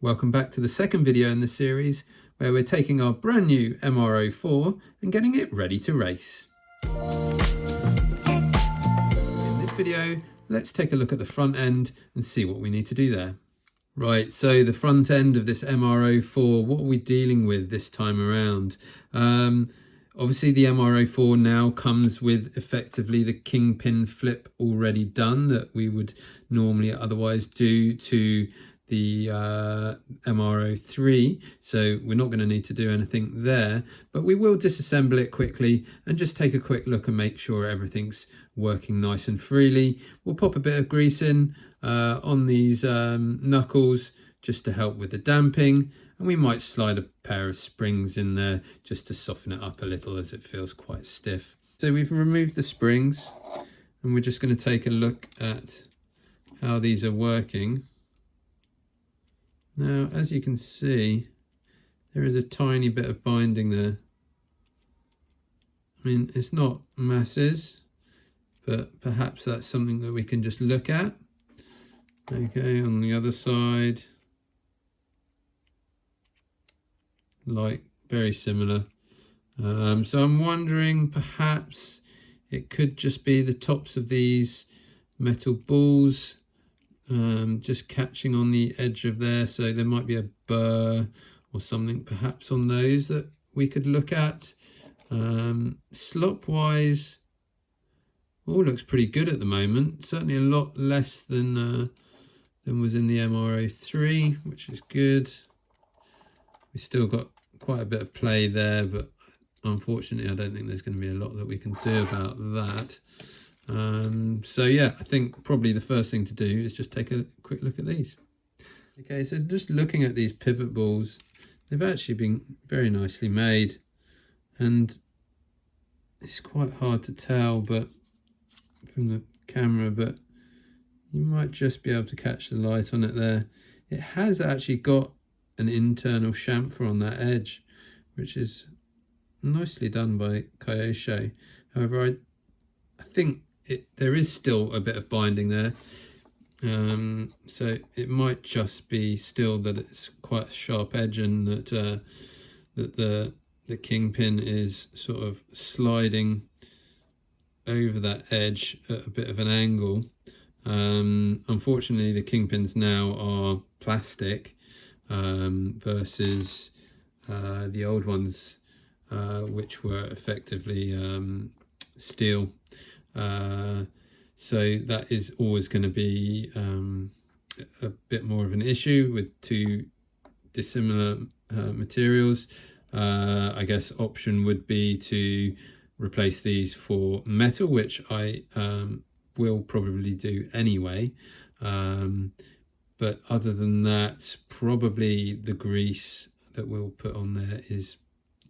Welcome back to the second video in the series where we're taking our brand new MR-04 and getting it ready to race. In this video, let's take a look at the front end and see what we need to do there. Right, so the front end of this MR-04, what are we dealing with this time around? Obviously the MR-04 now comes with effectively the kingpin flip already done that we would normally otherwise do to the MR-03, so we're not going to need to do anything there, but we will disassemble it quickly and just take a quick look and make sure everything's working nice and freely. We'll pop a bit of grease in on these knuckles just to help with the damping, and we might slide a pair of springs in there just to soften it up a little as it feels quite stiff. So we've removed the springs and we're just going to take a look at how these are working. Now, as you can see, there is a tiny bit of binding there. I mean, it's not masses, but perhaps that's something that we can just look at. Okay, on the other side, like very similar. So I'm wondering perhaps it could just be the tops of these metal balls just catching on the edge of there, so there might be a burr or something perhaps on those that we could look at. Slop wise, all looks pretty good at the moment, certainly a lot less than was in the MR-03, which is good. We still got quite a bit of play there, but unfortunately I don't think there's going to be a lot that we can do about that. So yeah, I think probably the first thing to do is just take a quick look at these. Okay, so just looking at these pivot balls, they've actually been very nicely made, and it's quite hard to tell but from the camera, but you might just be able to catch the light on it there. It has actually got an internal chamfer on that edge, which is nicely done by Kyosho. However, I think there is still a bit of binding there, so it might just be still that it's quite a sharp edge, and that the kingpin is sort of sliding over that edge at a bit of an angle. Unfortunately, the kingpins now are plastic versus the old ones, which were effectively steel. So that is always going to be a bit more of an issue with two dissimilar materials. I guess option would be to replace these for metal, which I will probably do anyway. But other than that, probably the grease that we'll put on there is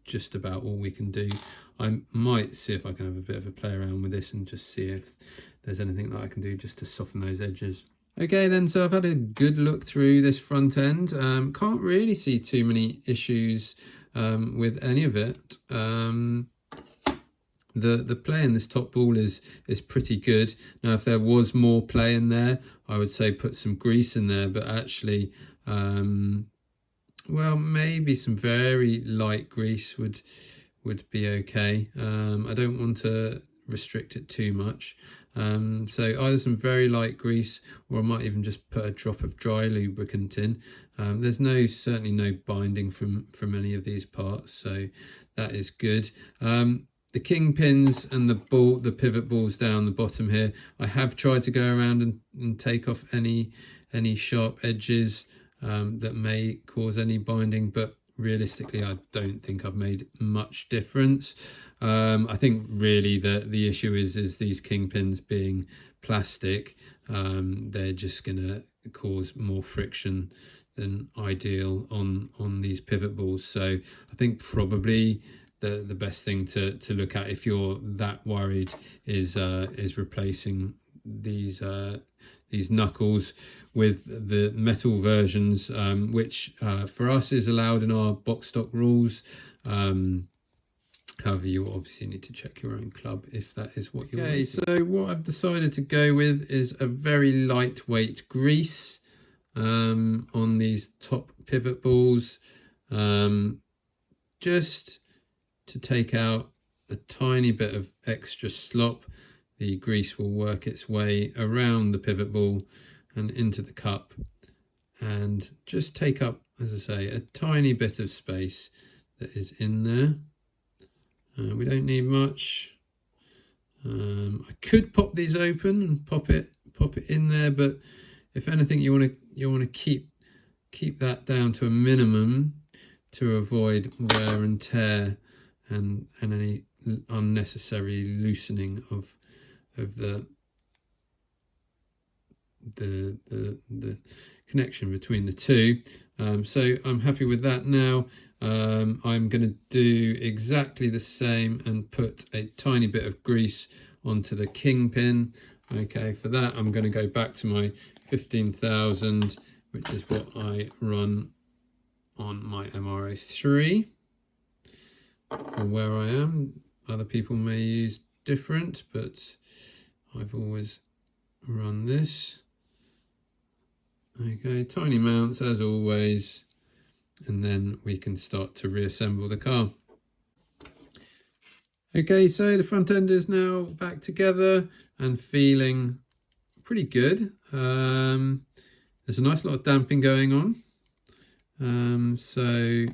just about all we can do. I might see if I can have a bit of a play around with this and just see if there's anything that I can do just to soften those edges. Okay then, so I've had a good look through this front end. Can't really see too many issues with any of it. The play in this top ball is pretty good. Now, if there was more play in there, I would say put some grease in there, but actually, well, maybe some very light grease would be okay. I don't want to restrict it too much. So either some very light grease, or I might even just put a drop of dry lubricant in. There's certainly no binding from any of these parts, so that is good. The kingpins and the pivot balls down the bottom here, I have tried to go around and take off any sharp edges that may cause any binding, but realistically I don't think I've made much difference. I think really the issue is these kingpins being plastic. They're just gonna cause more friction than ideal on these pivot balls. So I think probably the best thing to look at if you're that worried is replacing these knuckles with the metal versions, which for us is allowed in our box stock rules. However, you obviously need to check your own club if that is what you're using. So what I've decided to go with is a very lightweight grease on these top pivot balls, just to take out a tiny bit of extra slop. The grease will work its way around the pivot ball and into the cup and just take up, as I say, a tiny bit of space that is in there. We don't need much. I could pop these open and pop it in there, but if anything, you want to keep that down to a minimum to avoid wear and tear and any unnecessary loosening of the connection between the two. So I'm happy with that now. I'm going to do exactly the same and put a tiny bit of grease onto the kingpin. Okay, for that I'm going to go back to my 15,000, which is what I run on my MR-03 for where I am. Other people may use different, but I've always run this. Okay, tiny mounts as always, and then we can start to reassemble the car. Okay, so the front end is now back together and feeling pretty good. There's a nice lot of damping going on, so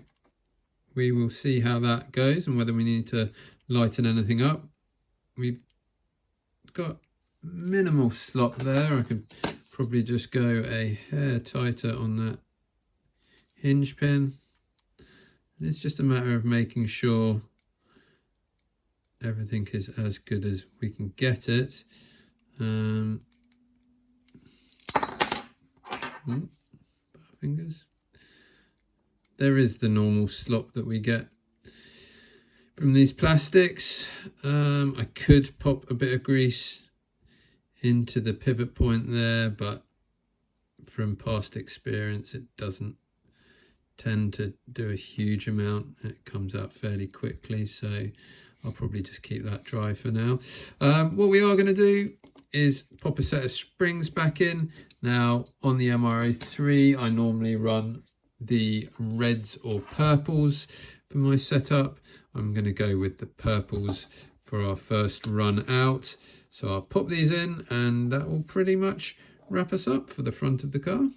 we will see how that goes and whether we need to lighten anything up. We've got minimal slop there. I could probably just go a hair tighter on that hinge pin. And it's just a matter of making sure everything is as good as we can get it. Fingers. There is the normal slop that we get from these plastics. I could pop a bit of grease into the pivot point there, but from past experience it doesn't tend to do a huge amount. It comes out fairly quickly, so I'll probably just keep that dry for now. What we are going to do is pop a set of springs back in. Now on the MR-03 I normally run the reds or purples for my setup. I'm going to go with the purples for our first run out. So I'll pop these in and that will pretty much wrap us up for the front of the car.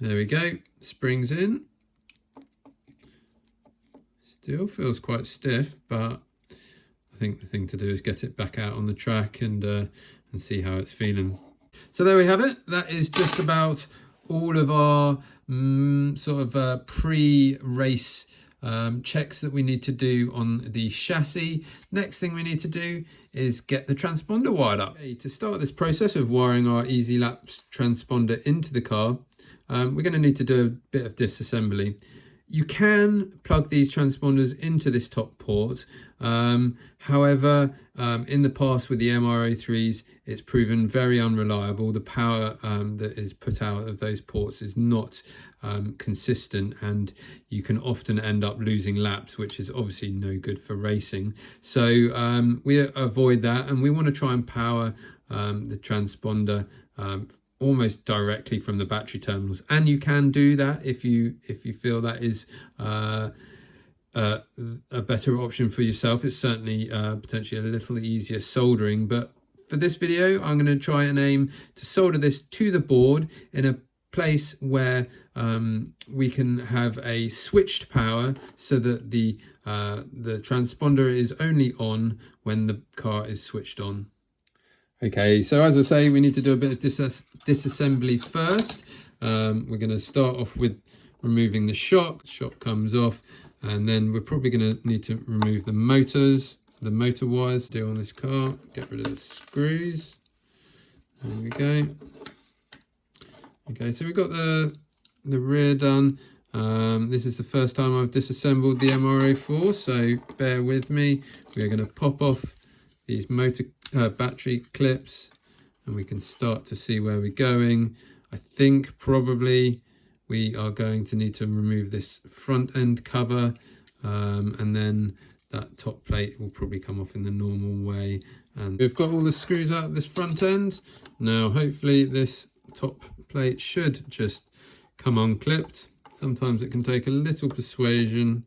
There we go, springs in. Still feels quite stiff, but I think the thing to do is get it back out on the track and see how it's feeling. So there we have it. That is just about all of our sort of pre-race checks that we need to do on the chassis. Next thing we need to do is get the transponder wired up. Okay, to start this process of wiring our Easy Laps transponder into the car, we're going to need to do a bit of disassembly. You can plug these transponders into this top port. However, in the past with the MR-03s, it's proven very unreliable. The power that is put out of those ports is not consistent, and you can often end up losing laps, which is obviously no good for racing. So we avoid that, and we want to try and power the transponder almost directly from the battery terminals, and you can do that if you feel that is a better option for yourself. It's certainly potentially a little easier soldering, but for this video I'm going to try and aim to solder this to the board in a place where we can have a switched power so that the transponder is only on when the car is switched on. Okay, so as I say, we need to do a bit of disassembly first. We're going to start off with removing the shock. The shock comes off, and then we're probably going to need to remove the motors, the motor wires to do on this car. Get rid of the screws. There we go. Okay, so we've got the rear done. This is the first time I've disassembled the MR-04, so bear with me. We're going to pop off these battery clips, and we can start to see where we're going. I think probably we are going to need to remove this front end cover, and then that top plate will probably come off in the normal way. And we've got all the screws out of this front end. Now hopefully this top plate should just come unclipped. Sometimes it can take a little persuasion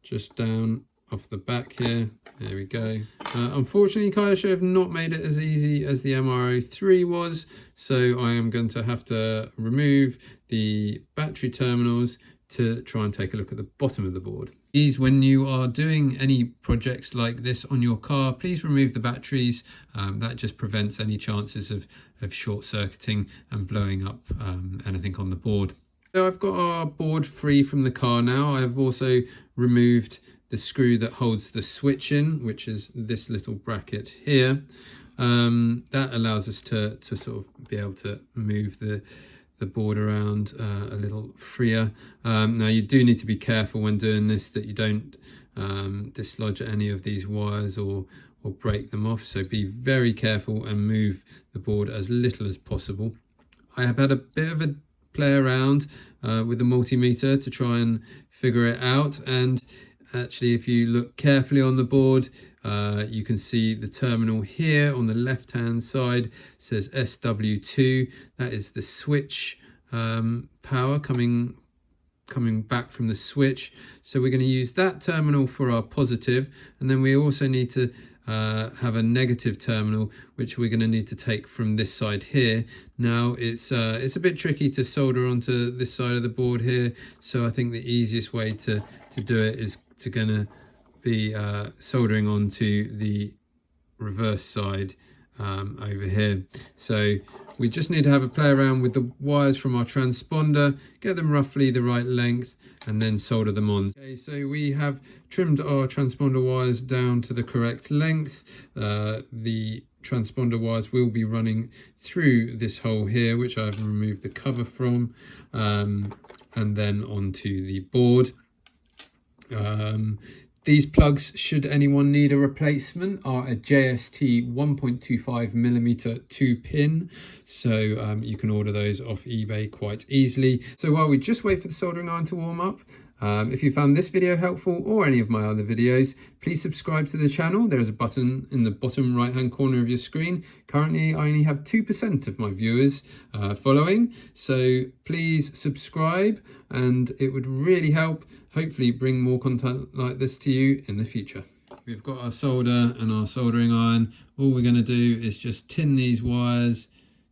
just down off the back here. There we go. Unfortunately, Kyosho have not made it as easy as the MR-03 was, so I am going to have to remove the battery terminals to try and take a look at the bottom of the board. Please, when you are doing any projects like this on your car, please remove the batteries. That just prevents any chances of short-circuiting and blowing up anything on the board. So I've got our board free from the car now. I've also removed the screw that holds the switch in, which is this little bracket here. That allows us to sort of be able to move the board around a little freer. Now you do need to be careful when doing this that you don't dislodge any of these wires or break them off, so be very careful and move the board as little as possible. I have had a bit of a play around with the multimeter to try and figure it out, and actually if you look carefully on the board, you can see the terminal here on the left hand side says SW2. That is the switch power coming back from the switch, so we're going to use that terminal for our positive, and then we also need to have a negative terminal which we're going to need to take from this side here. Now it's a bit tricky to solder onto this side of the board here, so I think the easiest way to do it is to be soldering onto the reverse side over here. So we just need to have a play around with the wires from our transponder, get them roughly the right length, and then solder them on. Okay, so we have trimmed our transponder wires down to the correct length. The transponder wires will be running through this hole here, which I've removed the cover from, and then onto the board. These plugs, should anyone need a replacement, are a JST 1.25mm 2-pin, so you can order those off eBay quite easily. So while we just wait for the soldering iron to warm up, if you found this video helpful or any of my other videos, please subscribe to the channel. There is a button in the bottom right hand corner of your screen. Currently I only have 2% of my viewers following, so please subscribe, and it would really help hopefully bring more content like this to you in the future. We've got our solder and our soldering iron. All we're going to do is just tin these wires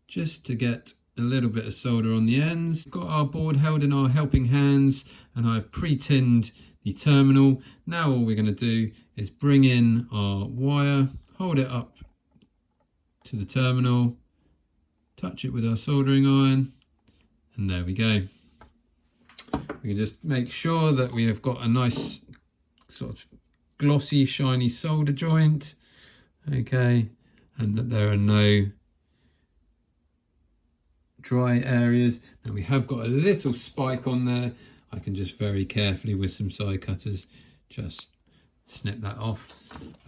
just to get a little bit of solder on the ends. We've got our board held in our helping hands, and I've pre-tinned the terminal. Now all we're going to do is bring in our wire, hold it up to the terminal, touch it with our soldering iron, and there we go. We can just make sure that we have got a nice sort of glossy, shiny solder joint, okay, and that there are no dry areas. Now we have got a little spike on there. I can just very carefully with some side cutters just snip that off.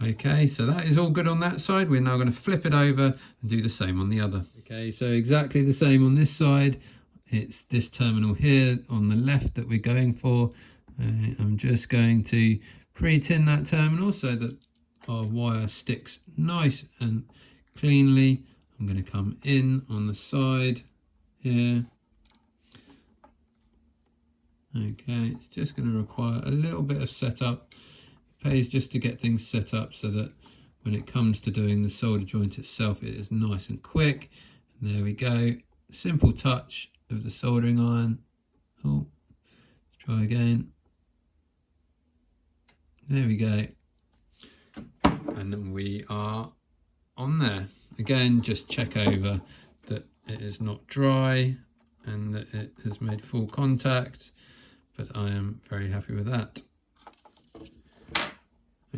Okay, so that is all good on that side. We're now going to flip it over and do the same on the other. Okay, so exactly the same on this side. It's this terminal here on the left that we're going for. I'm just going to pre-tin that terminal so that our wire sticks nice and cleanly. I'm going to come in on the side here. Okay, it's just going to require a little bit of setup. It pays just to get things set up so that when it comes to doing the solder joint itself, it is nice and quick. And there we go. Simple touch of the soldering iron. Oh, let's try again. There we go. And then we are on there. Again, just check over that it is not dry and that it has made full contact, but I am very happy with that.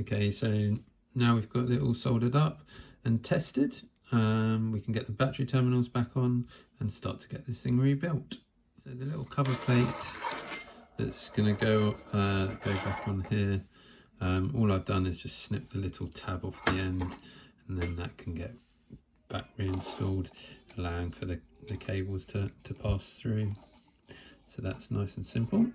Okay, so now we've got it all soldered up and tested. We can get the battery terminals back on and start to get this thing rebuilt. So the little cover plate that's going to go back on here, all I've done is just snip the little tab off the end, and then that can get back reinstalled, allowing for the cables to pass through. So that's nice and simple.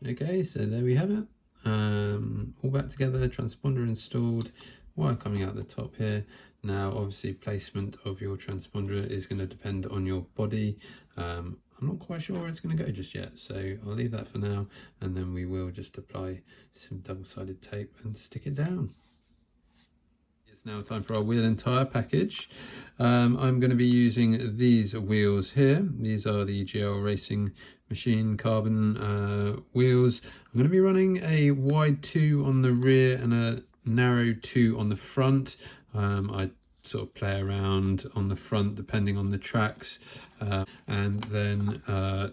Okay, so there we have it. All back together, transponder installed, wire coming out the top here. Now obviously placement of your transponder is going to depend on your body. I'm not quite sure where it's going to go just yet, so I'll leave that for now, and then we will just apply some double-sided tape and stick it down. It's now time for our wheel and tyre package. I'm going to be using these wheels here. These are the RCRacing machine carbon wheels. I'm going to be running a wide 2 on the rear and a narrow 2 on the front. I sort of play around on the front depending on the tracks, and then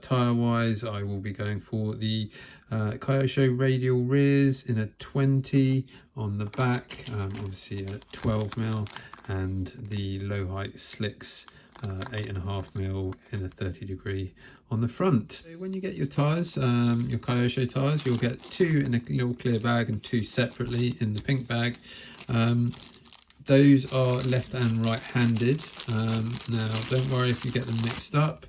tyre wise I will be going for the Kyosho radial rears in a 20 on the back, obviously a 12mm, and the low height slicks 8.5mm in a 30° on the front. So when you get your tyres, your Kyosho tyres, you'll get 2 in a little clear bag and 2 separately in the pink bag. Those are left and right handed. Now don't worry if you get them mixed up.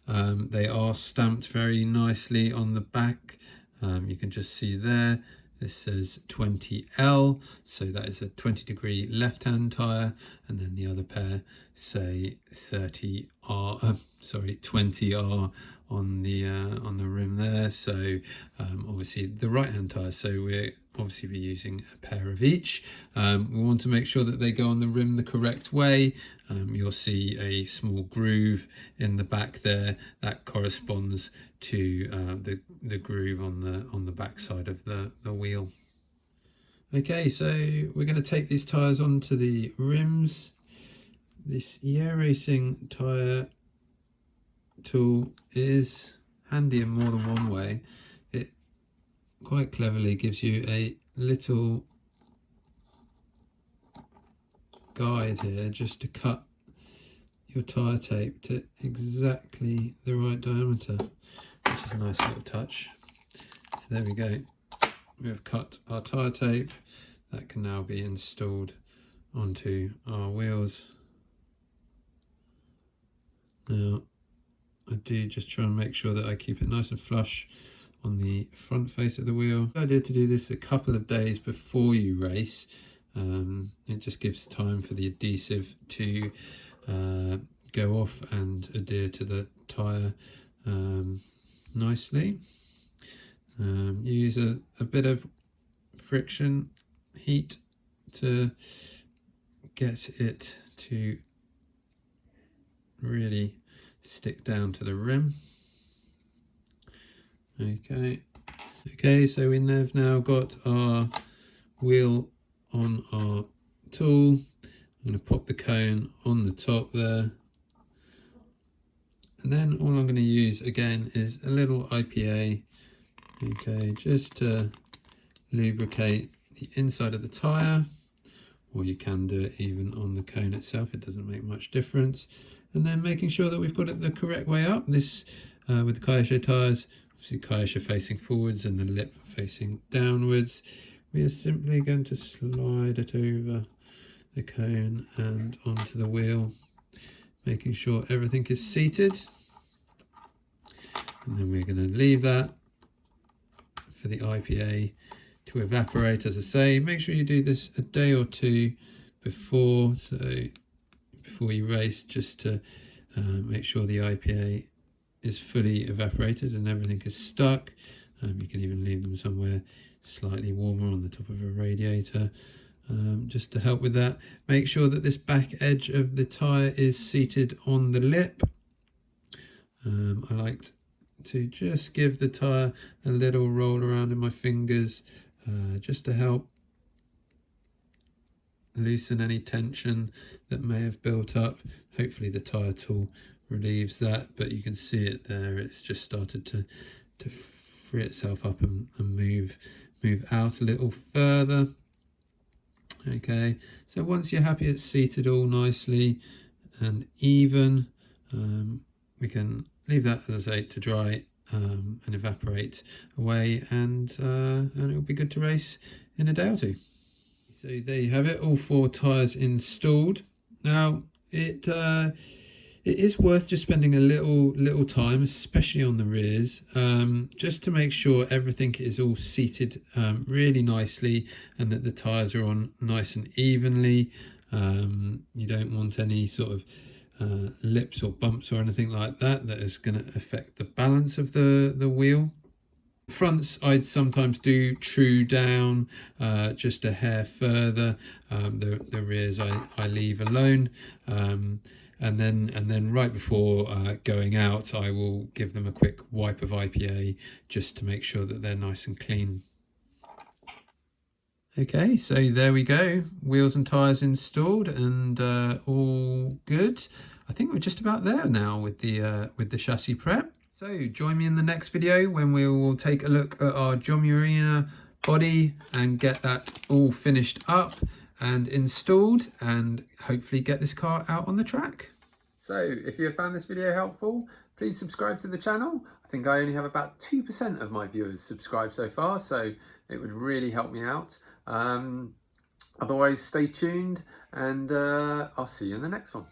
They are stamped very nicely on the back. You can just see there, this says 20L, so that is a 20° left hand tyre, and then the other pair say 20R on the rim there. So obviously the right hand tyre, so we're obviously be using a pair of each. We want to make sure that they go on the rim the correct way. You'll see a small groove in the back there that corresponds to the groove on the back side of the wheel. Okay, so we're going to take these tyres onto the rims. This RCRacing tyre tool is handy in more than one way. It quite cleverly gives you a little guide here just to cut your tyre tape to exactly the right diameter, which is a nice little touch. So there we go, we've cut our tyre tape that can now be installed onto our wheels. Now I do just try and make sure that I keep it nice and flush on the front face of the wheel. The idea to do this a couple of days before you race. It just gives time for the adhesive to go off and adhere to the tyre nicely. Use a bit of friction heat to get it to really stick down to the rim. Okay, so we have now got our wheel on our tool. I'm going to pop the cone on the top there, and then all I'm going to use again is a little IPA, okay, just to lubricate the inside of the tyre, or you can do it even on the cone itself, it doesn't make much difference. And then making sure that we've got it the correct way up. This with the Kyosho tyres, obviously Kyosho facing forwards and the lip facing downwards. We are simply going to slide it over the cone and onto the wheel, making sure everything is seated. And then we're going to leave that for the IPA to evaporate. As I say, make sure you do this a day or two before, so before you race, just to make sure the IPA is fully evaporated and everything is stuck. You can even leave them somewhere slightly warmer on the top of a radiator, just to help with that. Make sure that this back edge of the tyre is seated on the lip. I like to just give the tyre a little roll around in my fingers, just to help loosen any tension that may have built up. Hopefully the tyre tool relieves that, but you can see it there, it's just started to free itself up and move out a little further. Okay, so once you're happy it's seated all nicely and even, we can leave that, as I say, to dry and evaporate away, and it'll be good to race in a day or two. So there you have it, all 4 tyres installed. Now it It is worth just spending a little time, especially on the rears, just to make sure everything is all seated really nicely and that the tyres are on nice and evenly. You don't want any sort of lips or bumps or anything like that that is going to affect the balance of the wheel. Fronts I'd sometimes do true down just a hair further. The rears I leave alone, and then right before going out I will give them a quick wipe of IPA just to make sure that they're nice and clean. Okay, so there we go, wheels and tyres installed and all good. I think we're just about there now with the chassis prep. So join me in the next video when we will take a look at our John Marina body and get that all finished up and installed and hopefully get this car out on the track. So if you have found this video helpful, please subscribe to the channel. I think I only have about 2% of my viewers subscribed so far, so it would really help me out. Otherwise, stay tuned and I'll see you in the next one.